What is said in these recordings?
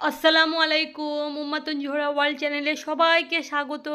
আসসালামু আলাইকুম। উম্মাতুন জোহরা ওয়ার্ল্ড চ্যানেলে সবাইকে স্বাগত।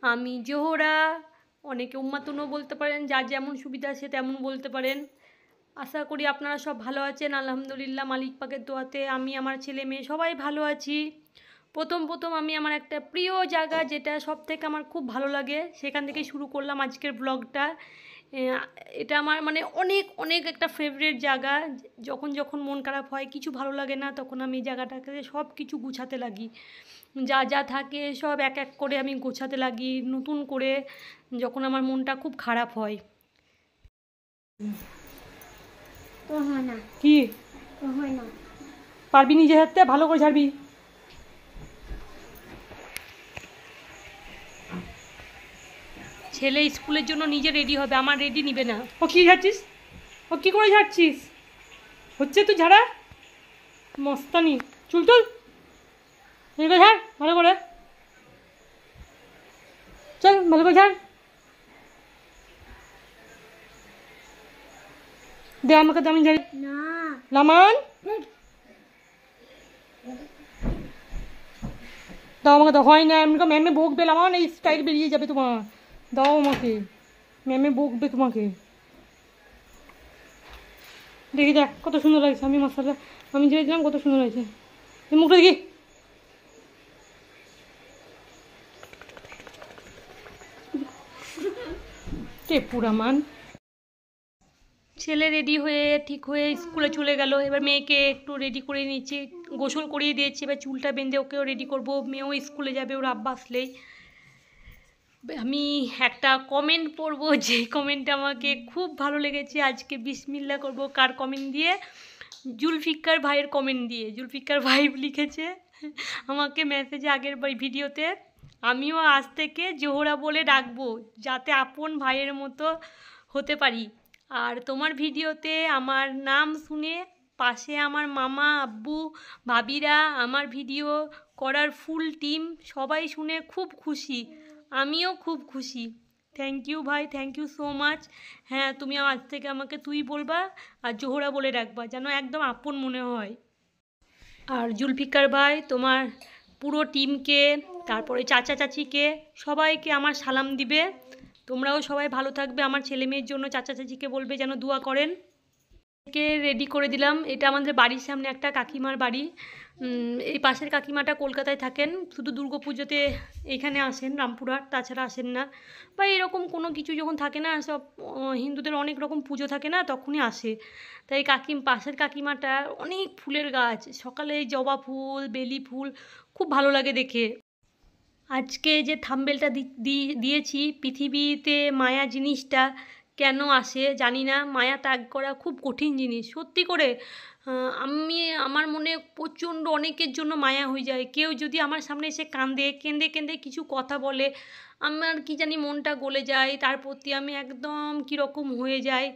আমি জোহরা, অনেকে উম্মাতুনও বলতে পারেন, যার যেমন সুবিধা সে তেমন বলতে পারেন। আশা করি আপনারা সব ভালো আছেন। আলহামদুলিল্লাহ, মালিক পাকের দোয়াতে আমি, আমার ছেলে মেয়ে সবাই ভালো আছি। প্রথম আমি আমার একটা প্রিয় জায়গা, যেটা সব থেকে আমার খুব ভালো লাগে, সেখান থেকেই শুরু করলাম আজকের ব্লগটা। এটা আমার মানে অনেক অনেক একটা ফেভারিট জায়গা। যখন যখন মন খারাপ হয়, কিছু ভালো লাগে না, তখন আমি এই জায়গাটাকে সব কিছু গুছাতে লাগি। যা যা থাকে সব এক এক করে আমি গোছাতে লাগি নতুন করে, যখন আমার মনটা খুব খারাপ হয়। কি পারবি নিজে হাতে ভালো করে ঝাড়বি। ছেলে স্কুলের জন্য নিজে রেডি হবে, আমার রেডি নিবে না। ও কি ঝাড়ছিস? ও কি করে ঝাড়ছিস? হচ্ছে তুই ঝাড়া মস্তানি। চুল তুল, ঝাড় ভালো করে। চল ভালো করে ঝাড়। দে আমাকে, আমি ঝাড়ি। লামান দাও আমাকে, দাও। হয় না, এমনি ম্যামে বকবে। লামান এই স্টাইল বেরিয়ে যাবে তোমার। দাও আমাকে, ম্যামে বকবে তোমাকে। দেখি দেখ কত সুন্দর লাগছে। আমি মশলা আমি ঝেড়ে দিলাম, কত সুন্দর লাগছে। মুখটা দেখি। পুরা মান। ছেলে রেডি হয়ে ঠিক হয়ে স্কুলে চলে গেল। এবার মেয়েকে একটু রেডি করে নিচ্ছি, গোসল করিয়ে দিয়েছি। এবার চুলটা বেঁধে ওকেও রেডি করব। মেয়েও স্কুলে যাবে ওর আব্বা আসলেই। আমি একটা কমেন্ট পড়ব, যে কমেন্টটা আমাকে খুব ভালো লেগেছে। আজকে বিসমিল্লাহ করব কার কমেন্ট দিয়ে? জুলফিকার ভাইয়ের কমেন্ট দিয়ে। জুলফিকার ভাই লিখেছে আমাকে মেসেজে আগের ভিডিওতে, আমিও আজ থেকে জোহরা বলে ডাকবো, যাতে আপন ভাইয়ের মতো হতে পারি। আর তোমার ভিডিওতে আমার নাম শুনে পাশে আমার মামা, আব্বু, ভাবিরা, আমার ভিডিও করার ফুল টিম সবাই শুনে খুব খুশি। আমিও খুব খুশি। থ্যাংক ইউ ভাই, থ্যাংক ইউ সো মাচ। হ্যাঁ, তুমি আজ থেকে আমাকে তুই বলবা আর জোহরা বলে রাখবা, যেন একদম আপন মনে হয়। আর জুলফিকার ভাই, তোমার পুরো টিমকে, তারপরে চাচা চাচিকে, সবাইকে আমার সালাম দিবে। তোমরাও সবাই ভালো থাকবে। আমার ছেলে মেয়ের জন্য চাচা চাচিকে বলবে যেন দোয়া করেন। কে রেডি করে দিলাম। এটা আমাদের বাড়ির সামনে একটা কাকিমার বাড়ি। এই পাশের কাকিমাটা কলকাতায় থাকেন, শুধু দুর্গাপুজোতে এইখানে আসেন রামপুরহাট, তাছাড়া আসেন না। বা এরকম কোনো কিছু যখন থাকে না, সব হিন্দুদের অনেক রকম পুজো থাকে না, তখনই আসে। তাই পাশের কাকিমাটা অনেক ফুলের গাছ, সকালে জবা ফুল, বেলি ফুল, খুব ভালো লাগে দেখে। আজকে যে থাম্বনেলটা দিয়েছি, পৃথিবীতে মায়া জিনিসটা কেন আসে জানি না। মায়া ত্যাগ করা খুব কঠিন জিনিস, সত্যি করে। আমার মনে প্রচণ্ড অনেকের জন্য মায়া হয়ে যায়। কেউ যদি আমার সামনে এসে কেঁদে কেঁদে কিছু কথা বলে, আমার কি জানি মনটা গলে যায়, তার প্রতি আমি একদম কীরকম হয়ে যায়।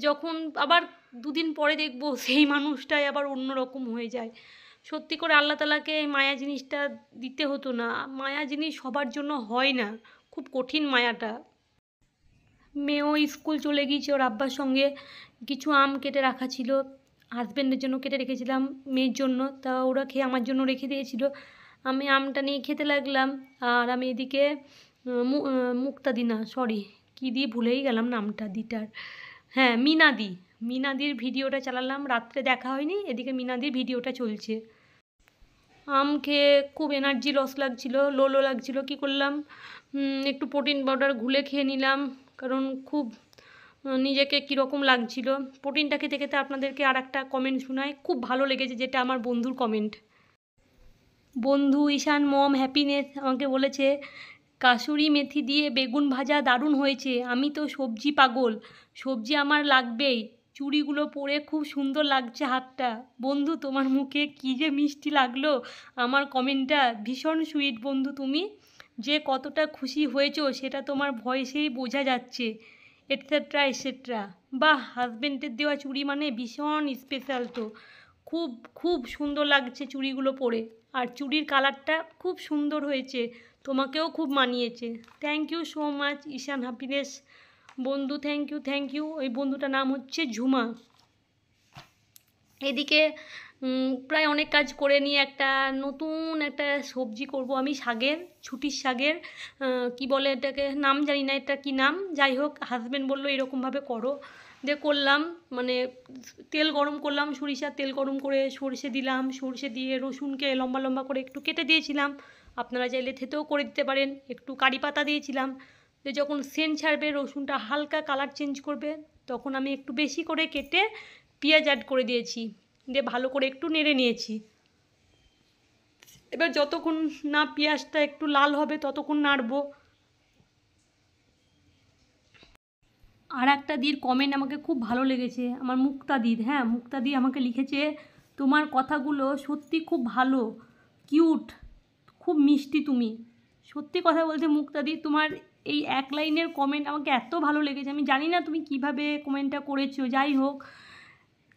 যখন আবার দুদিন পরে দেখবো সেই মানুষটাই আবার অন্যরকম হয়ে যায়। সত্যি করে আল্লাহ তাআলাকে এই মায়া জিনিসটা দিতে হতো না। মায়া জিনিস সবার জন্য হয় না, খুব কঠিন মায়াটা। মেয়েও স্কুল চলে গিয়েছে ওর আব্বার সঙ্গে। কিছু আম কেটে রাখা ছিল, হাজব্যান্ডের জন্য কেটে রেখেছিলাম, মেয়ের জন্য, তা ওরা খেয়ে আমার জন্য রেখে দিয়েছিল। আমি আমটা নিয়ে খেতে লাগলাম। আর আমি এদিকে মুক্তাদি না, সরি, কী দিয়ে ভুলেই গেলাম নামটা দিটার। হ্যাঁ, মিনাদির ভিডিওটা চালালাম। রাত্রে দেখা হয়নি, এদিকে মিনাদির ভিডিওটা চলছে। আম খেয়ে খুব এনার্জি লস লাগছিলো, লো লাগছিলো। কী করলাম, একটু প্রোটিন পাউডার ঘুলে খেয়ে নিলাম, কারণ খুব নিজেকে কীরকম লাগছিলো। প্রোটিনটা খেতে খেতে আপনাদেরকে আর একটা কমেন্ট শোনাই, খুব ভালো লেগেছে, যেটা আমার বন্ধুর কমেন্ট। বন্ধু ঈশান মম হ্যাপিনেস আমাকে বলেছে, কাসুরি মেথি দিয়ে বেগুন ভাজা দারুণ হয়েছে। আমি তো সবজি পাগল, সবজি আমার লাগবেই। চুড়িগুলো পরে খুব সুন্দর লাগছে হাতটা। বন্ধু, তোমার মুখে কী যে মিষ্টি লাগলো আমার কমেন্টটা। ভীষণ সুইট বন্ধু, তুমি যে কতটা খুশি হয়েছো সেটা তোমার ভয়েসেই বোঝা যাচ্ছে, এটসেট্রা এটসেট্রা। বাহ, হাজব্যান্ডের দেওয়া চুড়ি মানে ভীষণ স্পেশাল তো। খুব খুব সুন্দর লাগছে চুড়িগুলো পরে, আর চুড়ির কালারটা খুব সুন্দর হয়েছে, তোমাকেও খুব মানিয়েছে। Thank you so much Ishan happiness বন্ধু, থ্যাংক ইউ। ওই বন্ধুটার নাম হচ্ছে ঝুমা। এদিকে প্রায় অনেক কাজ করে নিয়ে একটা নতুন একটা সবজি করব আমি, শাকের, ছুটির শাকের, কি বলে এটাকে, নাম জানি না এটা কি নাম, যাই হোক হাজব্যান্ড বললো এরকমভাবে করো, দিয়ে করলাম। মানে তেল গরম করলাম, সরিষার তেল গরম করে সরষে দিলাম, সরষে দিয়ে রসুনকে লম্বা লম্বা করে একটু কেটে দিয়েছিলাম, আপনারা চাইলে থেতেও করে দিতে পারেন, একটু কারি পাতা দিয়েছিলাম। তো যখন সেন্ট ছাড়বে, রসুনটা হালকা কালার চেঞ্জ করবে, তখন আমি একটু বেশি করে কেটে পেঁয়াজ অ্যাড করে দিয়েছি, দিয়ে ভালো করে একটু নেড়ে নিয়েছি। এবার যতক্ষণ না পেঁয়াজটা একটু লাল হবে ততক্ষণ নাড়বো। আর একটা দির কমেন্ট আমাকে খুব ভালো লেগেছে, আমার মুক্তাদির, হ্যাঁ মুক্তাদি আমাকে লিখেছে, তোমার কথাগুলো সত্যি খুব ভালো, কিউট, খুব মিষ্টি তুমি। সত্যি কথা বলতে মুক্তাদি, তোমার এই এক লাইনের কমেন্ট আমাকে এত ভালো লেগেছে, আমি জানি না তুমি কিভাবে কমেন্টটা করেছো। যাই হোক,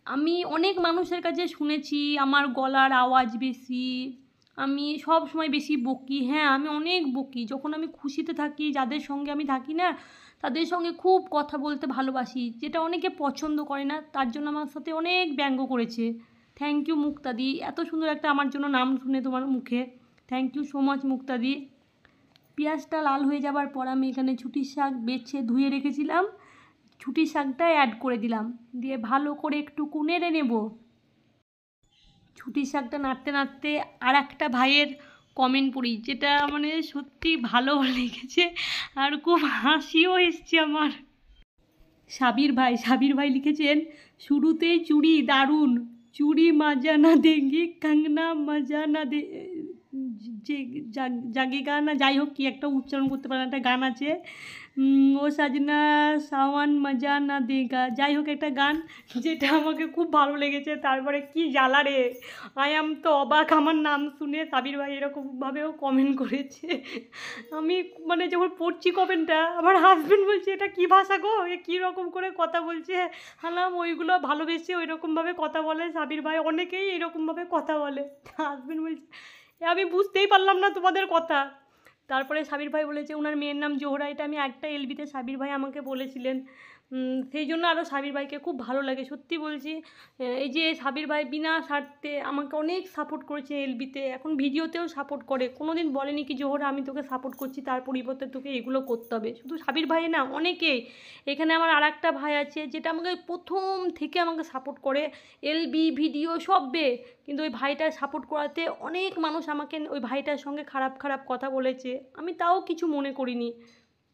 আমি অনেক মানুষের কাছে শুনেছি আমার গলার আওয়াজ বেশি, আমি সব সময় বেশি বকি। হ্যাঁ আমি অনেক বকি, যখন আমি খুশিতে থাকি, যাদের সঙ্গে আমি থাকি না তাদের সঙ্গে খুব কথা বলতে ভালোবাসি, যেটা অনেকে পছন্দ করে না, তার জন্য আমার সাথে অনেক ব্যঙ্গ করেছে। থ্যাংক ইউ মুক্তাদি, এত সুন্দর একটা আমার জন্য নাম শুনে তোমার মুখে, থ্যাংক ইউ সো মাচ মুক্তাদি। পেঁয়াজটা লাল হয়ে যাবার পর আমি এখানে ছুটির শাক বেছে ধুয়ে রেখেছিলাম, ছুটির শাকটা অ্যাড করে দিলাম, দিয়ে ভালো করে একটু নেড়ে নেব। ছুটির শাকটা নাড়তে নাড়তে আর একটা ভাইয়ের কমেন্ট পড়ি, যেটা মানে সত্যি ভালো লেগেছে আর খুব হাসিও এসছে আমার। সাবির ভাই লিখেছেন, শুরুতেই চুড়ি দারুণ, চুড়ি মাজা না দেঙ্গি কাঙ্গনা মাজা না দে, যে জাগেগা না, যাই হোক কি একটা উচ্চারণ করতে পারে, একটা গান আছে, ও সাজনা সাওয়ান মজা না দেগা, যাই হোক একটা গান, যেটা আমাকে খুব ভালো লেগেছে। তারপরে কি জ্বালা রে, তো অবাক, আমার নাম শুনে সাবির ভাই এরকমভাবেও কমেন্ট করেছে। আমি মানে যখন পড়ছি কমেন্টটা, আমার হাজব্যান্ড বলছে এটা কী ভাষা গো, এ কীরকম করে কথা বলছে, হালাম ওইগুলো ভালোবেসে ওই রকমভাবে কথা বলে সাবির ভাই, অনেকেই এরকমভাবে কথা বলে। হাজব্যান্ড বলছে আমি বুঝতেই পারলাম না তোমাদের কথা। তারপরে সাবির ভাই বলেছে ওনার মেয়ের নাম জোহরা, এটা আমি একটা এলবিতে সাবির ভাই আমাকে বলেছিলেন, সেই জন্য আরও সাবির ভাইকে খুব ভালো লাগে। সত্যি বলছি, এই যে সাবির ভাই বিনা স্বার্থে আমাকে অনেক সাপোর্ট করেছে এলবিতে, এখন ভিডিওতেও সাপোর্ট করে, কোনো দিন বলেনি কি জোহরা আমি তোকে সাপোর্ট করছি তার পরিবর্তে তোকে এগুলো করতে হবে। শুধু সাবির ভাই না, অনেকেই, এখানে আমার আর একটা ভাই আছে যেটা আমাকে প্রথম থেকে আমাকে সাপোর্ট করে, এলবি ভিডিও সববে, কিন্তু ওই ভাইটা সাপোর্ট করাতে অনেক মানুষ আমাকে ওই ভাইটার সঙ্গে খারাপ খারাপ কথা বলেছে, আমি তাও কিছু মনে করিনি।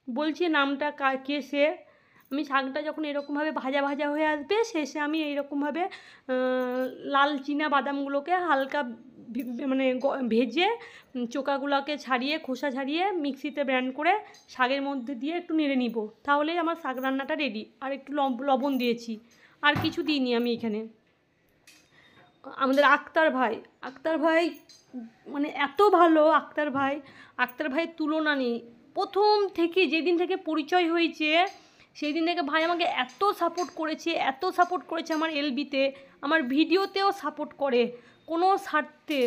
বলছি নামটা কে সে, আমি শাকটা যখন এরকমভাবে ভাজা ভাজা হয়ে আসবে, শেষে আমি এইরকমভাবে লাল চীনা বাদামগুলোকে হালকা মানে ভেজে চোকাগুলোকে ছাড়িয়ে, খোসা ছাড়িয়ে মিক্সিতে ব্লেন্ড করে শাকের মধ্যে দিয়ে একটু নেড়ে নিব, তাহলেই আমার শাক রান্নাটা রেডি। আর একটু লবণ দিয়েছি, আর কিছু দিইনি আমি এখানে। আমাদের আক্তার ভাই মানে এত ভালো, আক্তার ভাইয়ের তুলনা নেই। প্রথম থেকে যেদিন থেকে পরিচয় হয়েছে সেই দিন থেকে ভাই আমাকে এত সাপোর্ট করেছে আমার এলবিতে, আমার ভিডিওতেও সাপোর্ট করে, কোনো স্বার্থে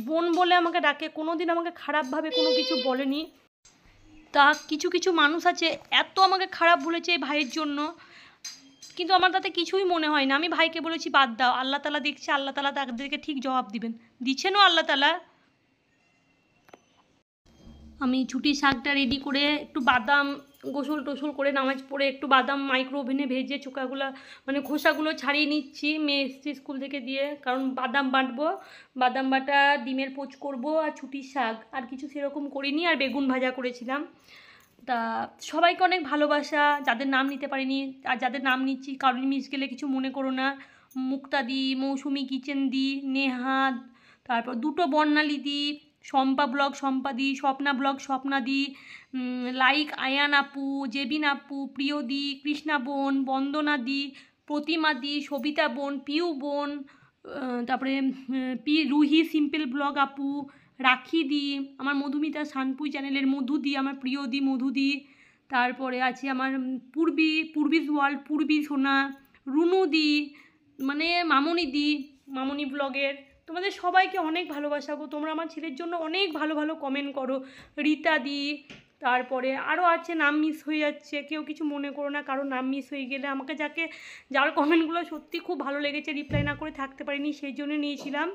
বোন বলে আমাকে ডাকে, কোনো দিন আমাকে খারাপভাবে কোনো কিছু বলেনি। তা কিছু কিছু মানুষ আছে এত আমাকে খারাপ বলেছে এই ভাইয়ের জন্য, কিন্তু আমার তাতে কিছুই মনে হয় না। আমি ভাইকে বলেছি বাদ দাও, আল্লাহ তালা দেখছে, আল্লাহ তালা তাদেরকে ঠিক জবাব দিবেন, দিচ্ছেনও আল্লাহ তালা। আমি ছুটির শাকটা রেডি করে একটু বাদাম গোসল টোসল করে নামাজ পড়ে একটু বাদাম মাইক্রো ওভেনে ভেজে চোকাগুলো মানে খোসাগুলো ছাড়িয়ে নিচ্ছি, মেয়ে এসছি স্কুল থেকে দিয়ে, কারণ বাদাম বাটবো, বাদাম বাটা, ডিমের পোচ করব, আর ছুটির শাক, আর কিছু সেরকম করিনি, আর বেগুন ভাজা করেছিলাম। তা সবাইকে অনেক ভালোবাসা, যাদের নাম নিতে পারিনি আর যাদের নাম নিচ্ছি কারোর মিস গেলে কিছু মনে করো না। মুক্তাদি, মৌসুমি কিচেন দি, নেহা, তারপর দুটো বর্ণালী দি, শম্পা ব্লগ শম্পাদি, স্বপ্না ব্লগ স্বপ্নাদি, লাইক আয়ান আপু, জেবিন আপু, প্রিয়দি, কৃষ্ণা বোন, বন্দনা দি, প্রতিমা দি, সবিতা বোন, পিউ বোন, তারপরে রুহি সিম্পল ব্লগ আপু, রাখি দি, আমার মধুমিতা শানপুই চ্যানেলের মধু দি, আমার প্রিয় দি মধু দি, তারপরে আছে আমার পূর্বিস ওয়ার্ল্ড পূর্বী সোনা, রুনু দি, মানে মামনি ব্লগের, তোমাদের সবাইকে অনেক ভালোবাসা গো, তোমরা আমার ছেলের জন্য অনেক ভালো ভালো কমেন্ট করো, রীতা দি, তারপরে আরও আছে, নাম মিস হয়ে যাচ্ছে, কেউ কিছু মনে করো না, কারো নাম মিস হয়ে গেলে। আমাকে যার কমেন্টগুলো সত্যি খুব ভালো লেগেছে, রিপ্লাই না করে থাকতে পারিনি, সেই জন্য নিয়েছিলাম।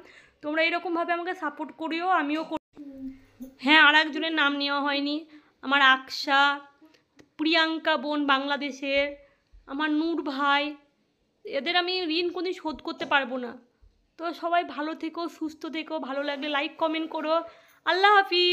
তোমরা এরকমভাবে আমাকে সাপোর্ট করিও, আমিও হ্যাঁ, আর একজনের নাম নেওয়া হয়নি, আমার আকশা, প্রিয়াঙ্কা বোন বাংলাদেশের, আমার নূর ভাই, এদের আমি ঋণ কোনোদিন শোধ করতে পারবো না। তো সবাই ভালো থেকো, সুস্থ থেকো, ভালো লাগলে লাইক কমেন্ট করো। আল্লাহ হাফিজ।